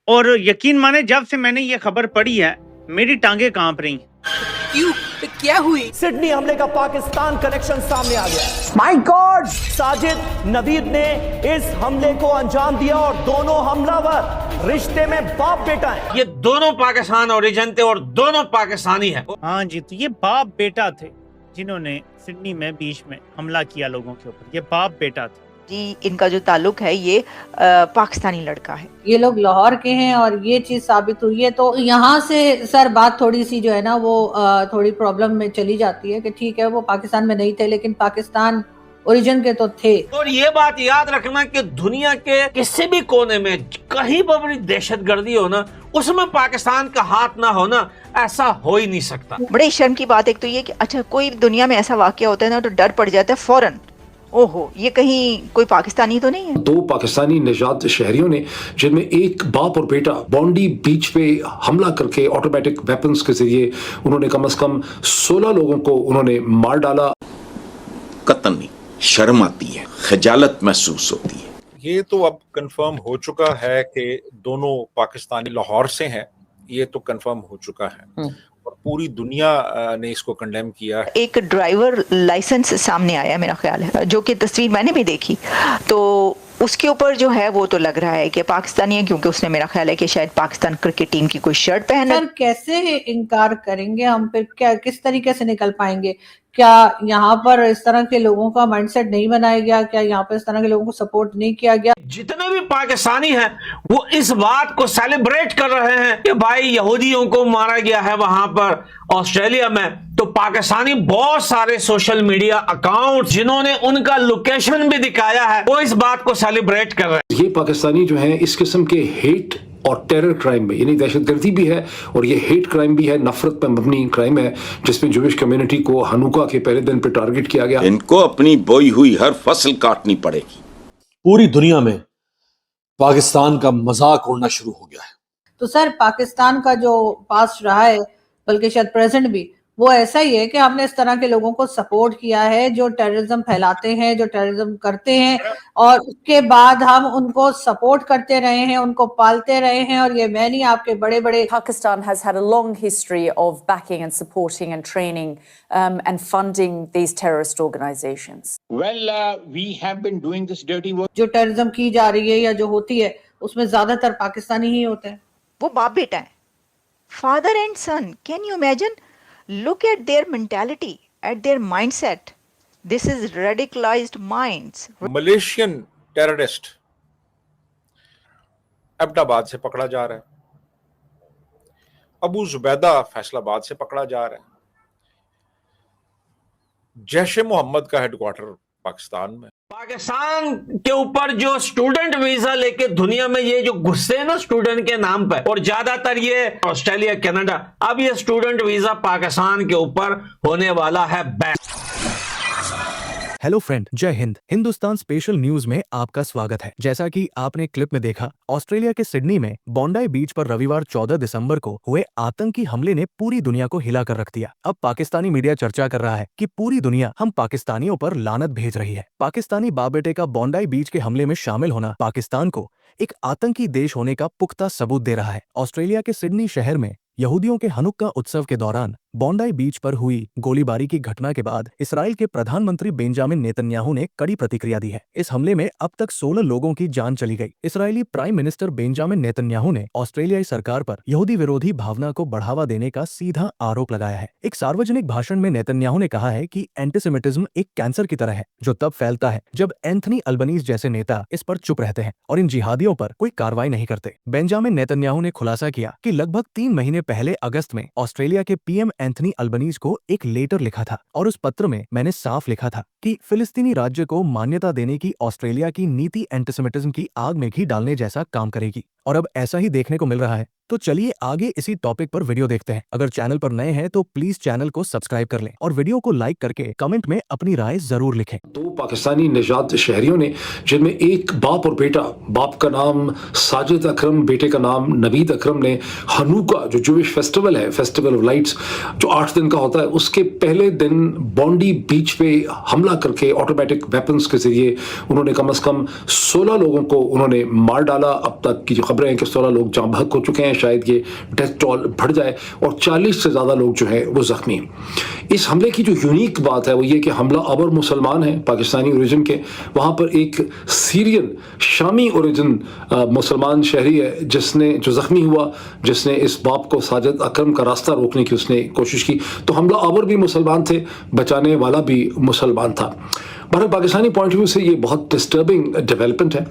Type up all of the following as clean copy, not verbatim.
और यकीन माने जब से मैंने ये खबर पढ़ी है मेरी टांगे कांप रही। क्यों? क्या हुई? सिडनी हमले का पाकिस्तान कनेक्शन सामने आ गया। My God! साजिद नवीद ने इस हमले को अंजाम दिया और दोनों हमलावर रिश्ते में बाप बेटा हैं। ये दोनों पाकिस्तान ओरिजिन थे और दोनों पाकिस्तानी हैं। हाँ जी, तो ये बाप बेटा थे जिन्होंने सिडनी में बीच में हमला किया लोगों के ऊपर। ये बाप बेटा थे जी। इनका जो ताल्लुक है ये पाकिस्तानी लड़का है। ये लोग लाहौर के हैं और ये चीज साबित हुई है, तो यहाँ से सर बात थोड़ी सी जो है ना वो थोड़ी प्रॉब्लम में चली जाती है कि ठीक है वो पाकिस्तान में नहीं थे लेकिन पाकिस्तान ओरिजिन के तो थे। और ये बात याद रखना कि दुनिया के किसी भी कोने में कहीं पर बड़ी दहशतगर्दी हो ना, उसमें पाकिस्तान का हाथ ना हो ना, ऐसा हो ही नहीं सकता। बड़े शर्म की बात एक तो ये कि अच्छा कोई दुनिया में ऐसा वाकया होता है ना तो डर पड़ जाता है फौरन, ओहो ये कहीं कोई पाकिस्तानी तो नहीं है। दो पाकिस्तानी निजात शहरियों ने, जिनमें एक बाप और बेटा, बॉन्डी बीच पे हमला करके ऑटोमेटिक वेपन्स के जरिए उन्होंने कम से कम 16 लोगों को उन्होंने मार डाला। कतन नहीं, शर्म आती है, खजालत महसूस होती है। ये तो अब कंफर्म हो चुका है कि दोनों पाकिस्तानी लाहौर से हैं, ये तो कंफर्म हो चुका है और पूरी दुनिया ने इसको कंडेम किया। एक ड्राइवर लाइसेंस सामने आया मेरा ख्याल है, जो कि तस्वीर मैंने भी देखी, तो उसके ऊपर जो है वो तो लग रहा है कि पाकिस्तानी है, क्योंकि उसने मेरा ख्याल है कि शायद पाकिस्तान क्रिकेट टीम की कोई शर्ट पहना। सर कैसे इनकार करेंगे हम, फिर क्या किस तरीके से निकल पाएंगे? क्या यहाँ पर इस तरह के लोगों का माइंडसेट नहीं बनाया गया? क्या यहाँ पर इस तरह के लोगों को सपोर्ट नहीं किया गया? जितने भी पाकिस्तानी हैं वो इस बात को सेलिब्रेट कर रहे हैं कि भाई यहूदियों को मारा गया है वहां पर ऑस्ट्रेलिया में। तो पाकिस्तानी बहुत सारे सोशल मीडिया अकाउंट जिन्होंने उनका लोकेशन भी दिखाया है वो इस बात को सेलिब्रेट कर रहे हैं। ये पाकिस्तानी जो हैं इस किस्म के हेट और टेरर क्राइम में, यानी दहशतगर्दी भी है और ये हेट क्राइम भी है, नफरत पर मबनी क्राइम है, जिसमें जूविश कम्युनिटी को हनुका के पहले दिन पे टारगेट किया गया। इनको अपनी बोई हुई हर फसल काटनी पड़ेगी। पूरी दुनिया में पाकिस्तान का मजाक उड़ना शुरू हो गया है। तो सर पाकिस्तान का जो पास्ट रहा है, बल्कि शायद प्रेजेंट भी, वो ऐसा ही है कि हमने इस तरह के लोगों को सपोर्ट किया है जो टेररिज्म फैलाते हैं, जो टेररिज्म करते हैं, और उसके बाद हम उनको सपोर्ट करते रहे हैं, उनको पालते रहे हैं। और ये मैं नहीं, आपके बड़े बड़े Pakistan has had a long history of backing and supporting and training and funding these terrorist organizations. Well, we have been doing this dirty work. जो टेररिज्म की जा रही है या जो होती है उसमें ज्यादातर पाकिस्तानी ही होते हैं। वो बाप बेटा है, father and son. Can you imagine? Look at their mentality, at their mindset. This is radicalized minds. Malaysian terrorist Abbottabad से पकड़ा जा रहा है, अबू जुबैदा फैसलाबाद से पकड़ा जा रहा है, जैश मोहम्मद का हेडक्वार्टर पाकिस्तान में। पाकिस्तान के ऊपर जो स्टूडेंट वीजा लेके दुनिया में ये जो गुस्से हैं ना स्टूडेंट के नाम पर, और ज्यादातर ये ऑस्ट्रेलिया, कनाडा, अब ये स्टूडेंट वीजा पाकिस्तान के ऊपर होने वाला है बैन। हेलो फ्रेंड, जय हिंद। हिंदुस्तान स्पेशल न्यूज में आपका स्वागत है। जैसा कि आपने क्लिप में देखा, ऑस्ट्रेलिया के सिडनी में बॉन्डाई बीच पर रविवार 14 दिसंबर को हुए आतंकी हमले ने पूरी दुनिया को हिला कर रख दिया। अब पाकिस्तानी मीडिया चर्चा कर रहा है कि पूरी दुनिया हम पाकिस्तानियों पर लानत भेज रही है। पाकिस्तानी बाप बेटे का बॉन्डाई बीच के हमले में शामिल होना पाकिस्तान को एक आतंकी देश होने का पुख्ता सबूत दे रहा है। ऑस्ट्रेलिया के सिडनी शहर में यहूदियों के हनुक्का उत्सव के दौरान बॉन्डाई बीच पर हुई गोलीबारी की घटना के बाद इसराइल के प्रधानमंत्री बेंजामिन नेतन्याहू ने कड़ी प्रतिक्रिया दी है। इस हमले में अब तक 16 लोगों की जान चली गई। Israeli prime minister Benjamin Netanyahu ने ऑस्ट्रेलियाई सरकार पर यहूदी विरोधी भावना को बढ़ावा देने का सीधा आरोप लगाया है। एक सार्वजनिक भाषण में नेतन्याहू ने कहा है कि एंटीसेमिटिज्म एक कैंसर की तरह है जो तब फैलता है जब एंथनी अल्बनीज जैसे नेता इस पर चुप रहते हैं और इन जिहादियों पर कोई कार्रवाई नहीं करते। बेंजामिन नेतन्याहू ने खुलासा किया कि लगभग 3 महीने पहले अगस्त में ऑस्ट्रेलिया के पीएम एंथनी अल्बनीज को एक लेटर लिखा था और उस पत्र में मैंने साफ लिखा था कि फिलिस्तीनी राज्य को मान्यता देने की ऑस्ट्रेलिया की नीति एंटीसेमिटिज्म की आग में घी डालने जैसा काम करेगी। और अब ऐसा ही देखने को मिल रहा है। तो चलिए आगे इसी टॉपिक पर वीडियो देखते हैं। अगर चैनल पर नए हैं तो प्लीज चैनल को सब्सक्राइब कर लें और वीडियो को लाइक करके कमेंट में अपनी राय जरूर लिखें। 2 पाकिस्तानी निजात शहरियों ने, जिनमें एक बाप और बेटा, बाप का नाम साजिद अकरम, बेटे का नाम नवीद अकरम ने हनुका जो जूविश फेस्टिवल है, फेस्टिवल ऑफ लाइट्स जो 8 दिन का होता है, उसके पहले दिन बॉन्डी बीच पे हमला करके ऑटोमेटिक वेपन्स के जरिए उन्होंने कम से कम 16 लोगों को उन्होंने मार डाला। अब तक की जो खबरें हैं कि 16 लोग जाँ बहक हो चुके हैं, शायद ये डेथ टोल बढ़ जाए, और 40 से ज़्यादा लोग जो है वो जख्मी हैं। इस हमले की जो यूनिक बात है वो ये कि हमला अबर मुसलमान है, पाकिस्तानी ओरिजिन के। वहाँ पर एक सीरियन शामी ओरिजिन मुसलमान शहरी है जिसने जो जख्मी हुआ, जिसने इस बाप को साजिद अकरम का रास्ता रोकने की उसने कोशिश की। तो हमला अबर भी मुसलमान थे, बचाने वाला भी मुसलमान था। बहरहाल पाकिस्तानी पॉइंट ऑफ व्यू से ये बहुत डिस्टर्बिंग डेवलपमेंट है,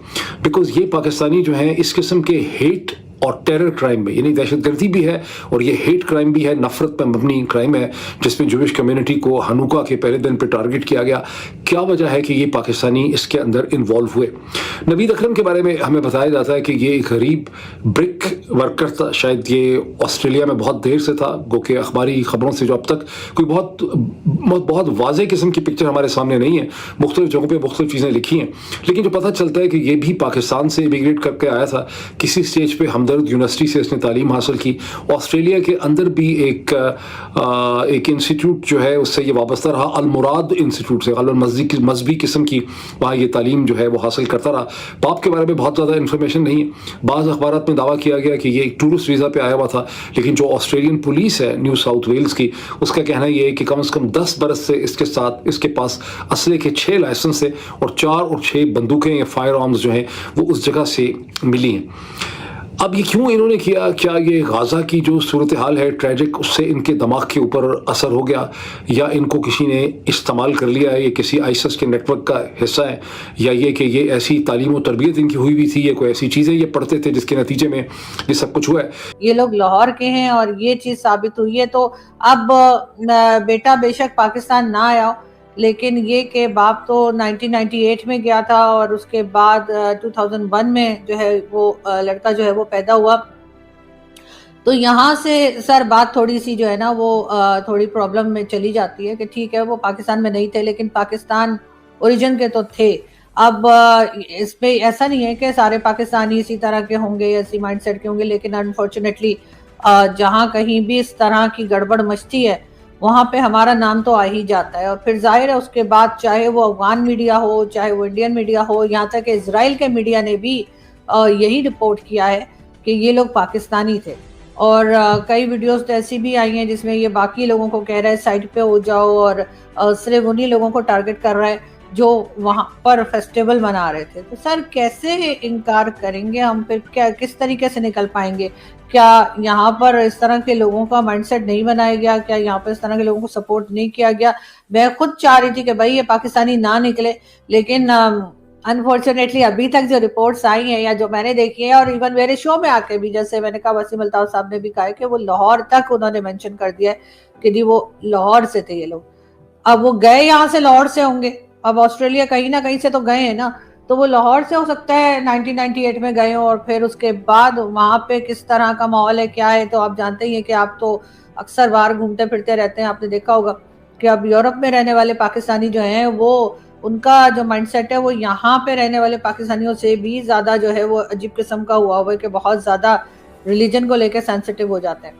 बिकॉज ये पाकिस्तानी जो हैं इस किस्म के हेट और टेरर क्राइम में, यानी दहशतगर्दी भी है और ये हेट क्राइम भी है, नफरत पर मबनी क्राइम है, जिसमें जूविश कम्युनिटी को हनुका के पहले दिन पर टारगेट किया गया। क्या वजह है कि ये पाकिस्तानी इसके अंदर इन्वॉल्व हुए? नवीद अकरम के बारे में हमें बताया जाता है कि ये एक गरीब ब्रिक वर्कर था, शायद ये ऑस्ट्रेलिया में बहुत देर से था, गो के अखबारी खबरों से जो अब तक कोई बहुत वाज़ेह किस्म की पिक्चर हमारे सामने नहीं है। मुख्तलिफ जगहों पर मुख्तलिफ चीज़ें लिखी हैं, लेकिन जो पता चलता है कि ये भी पाकिस्तान से इमिग्रेट करके आया था। किसी स्टेज पर हमदर्द यूनिवर्सिटी से इसने तालीम हासिल की। ऑस्ट्रेलिया के अंदर भी एक इंस्टीट्यूट जो है उससे ये वाबस्ता रहा, अल मुराद इंस्टीट्यूट से, मजहबी किस्म की वहाँ ये तालीम जो है वो हासिल करता रहा। बाप के बारे में बहुत ज़्यादा इन्फॉर्मेशन नहीं है। बाज़ अखबारात में दावा किया गया कि ये एक टूरिस्ट वीज़ा पे आया हुआ था, लेकिन जो ऑस्ट्रेलियन पुलिस है न्यू साउथ वेल्स की, उसका कहना ये है कि कम से कम 10 बरस से इसके पास असले के 6 लाइसेंस है और 4 और 6 बंदूकें या फायर आर्म्स जो हैं वो उस जगह से मिली हैं। अब ये क्यों इन्होंने किया? क्या ये गाज़ा की जो सूरत हाल है ट्रेजिक, उससे इनके दिमाग के ऊपर असर हो गया, या इनको किसी ने इस्तेमाल कर लिया है, ये किसी आईएसआईएस के नेटवर्क का हिस्सा है, या ये कि ये ऐसी तालीम और तरबियत इनकी हुई भी थी, ये कोई ऐसी चीज़ें ये पढ़ते थे जिसके नतीजे में ये सब कुछ हुआ है? ये लोग लाहौर के हैं और ये चीज़ साबित हुई है। तो अब बेटा बेशक पाकिस्तान ना आया, लेकिन ये कि बाप तो 1998 में गया था और उसके बाद 2001 में जो है वो लड़का जो है वो पैदा हुआ। तो यहाँ से सर बात थोड़ी सी जो है ना वो थोड़ी प्रॉब्लम में चली जाती है कि ठीक है वो पाकिस्तान में नहीं थे, लेकिन पाकिस्तान ओरिजिन के तो थे। अब इसमें ऐसा नहीं है कि सारे पाकिस्तानी इसी तरह के होंगे, ऐसी माइंडसेट के होंगे, लेकिन अनफॉर्चुनेटली जहाँ कहीं भी इस तरह की गड़बड़ मचती है वहाँ पे हमारा नाम तो आ ही जाता है। और फिर जाहिर है उसके बाद चाहे वो अफगान मीडिया हो, चाहे वो इंडियन मीडिया हो, यहाँ तक कि इजराइल के मीडिया ने भी यही रिपोर्ट किया है कि ये लोग पाकिस्तानी थे। और कई वीडियोस तो ऐसी भी आई हैं जिसमें ये बाकी लोगों को कह रहा है साइड पे हो जाओ, और सिर्फ उन्हीं लोगों को टारगेट कर रहा है जो वहाँ पर फेस्टिवल मना रहे थे। तो सर कैसे इनकार करेंगे हम? फिर क्या किस तरीके से निकल पाएंगे? क्या यहाँ पर इस तरह के लोगों का माइंडसेट नहीं बनाया गया? क्या यहाँ पर इस तरह के लोगों को सपोर्ट नहीं किया गया? मैं खुद चाह रही थी कि भाई ये पाकिस्तानी ना निकले, लेकिन अनफॉर्चुनेटली अभी तक जो रिपोर्ट्स आई हैं या जो मैंने देखी है, और इवन मेरे शो में आके भी जैसे मैंने कहा, वसीम अल्ताफ साहब ने भी कहा है कि वो लाहौर तक उन्होंने मेंशन कर दिया है कि जी वो लाहौर से थे ये लोग। अब वो गए यहाँ से लाहौर से होंगे, अब ऑस्ट्रेलिया कहीं ना कहीं से तो गए हैं ना, तो वो लाहौर से हो सकता है 1998 में गए हो, और फिर उसके बाद वहाँ पे किस तरह का माहौल है क्या है। तो आप जानते ही हैं कि आप तो अक्सर बाहर घूमते फिरते रहते हैं, आपने देखा होगा कि अब यूरोप में रहने वाले पाकिस्तानी जो हैं वो उनका जो माइंडसेट है वो यहाँ पे रहने वाले पाकिस्तानियों से भी ज़्यादा जो है वो अजीब किस्म का हुआ है कि बहुत ज़्यादा रिलीजन को लेकर सेंसिटिव हो जाते हैं।